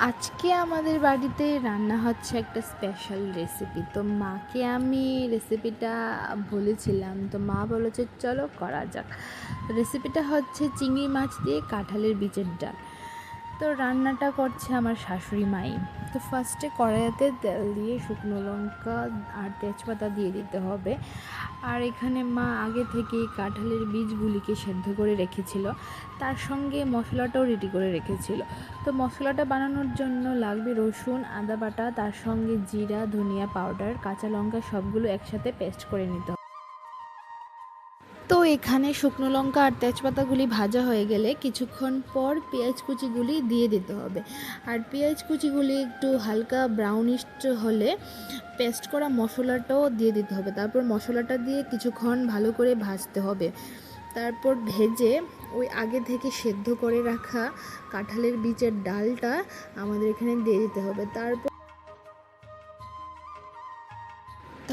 আজকে আমাদের বাড়িতে রান্না হচ্ছে একটা স্পেশাল রেসিপি। তো মাকে আমি রেসিপিটা বলেছিলাম, তো মা বলেছে চলো করা যাক। রেসিপিটা হচ্ছে চিংড়ি মাছ দিয়ে কাঁঠালের বীজের ডাল। তো রান্নাটা করছে আমার শাশুড়ি মাই। তো ফার্স্টে কড়াইতে তেল দিয়ে শুকনো লঙ্কা আর তেজপাতা দিয়ে দিতে হবে। আর এখানে মা আগে থেকেই কাঁঠালের বীজগুলিকে সেদ্ধ করে রেখেছিল, তার সঙ্গে মশলাটাও রেডি করে রেখেছিল। তো মশলাটা বানানোর জন্য লাগবে রসুন, আদা বাটা, তার সঙ্গে জিরা, ধনিয়া পাউডার, কাঁচা লঙ্কা সবগুলো একসাথে পেস্ট করে নিতে হবে। তো এখানে শুকনো লঙ্কা আর তেজপাতাগুলি ভাজা হয়ে গেলে কিছুক্ষণ পর পেঁয়াজ কুচিগুলি দিয়ে দিতে হবে। আর পেঁয়াজ কুচিগুলি একটু হালকা ব্রাউনিশ হলে পেস্ট করা মশলাটাও দিয়ে দিতে হবে। তারপর মশলাটা দিয়ে কিছুক্ষণ ভালো করে ভাজতে হবে। তারপর ভেজে ওই আগে থেকে সেদ্ধ করে রাখা কাঁঠালের বীজের ডালটা আমাদের এখানে দিয়ে দিতে হবে।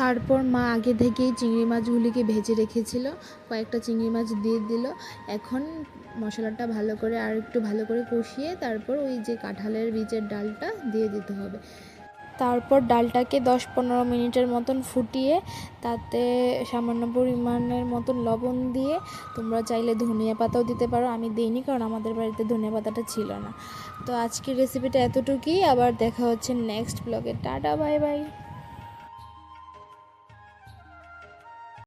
তারপর মা আগে থেকেই চিংড়ি মাছগুলিকে ভেজে রেখেছিল, কয়েকটা চিংড়ি মাছ দিয়ে দিল। এখন মশলাটা আর একটু ভালো করে কষিয়ে তারপর ওই যে কাঁঠালের বীজের ডালটা দিয়ে দিতে হবে। তারপর ডালটাকে 10-15 মিনিটের মতন ফুটিয়ে তাতে সামান্য পরিমাণের মতন লবণ দিয়ে, তোমরা চাইলে ধনিয়া পাতাও দিতে পারো, আমি দিইনি কারণ আমাদের বাড়িতে ধনিয়া পাতাটা ছিল না। তো আজকের রেসিপিটা এতটুকুই, আবার দেখা হচ্ছে নেক্সট ব্লগে। Tata, bye bye.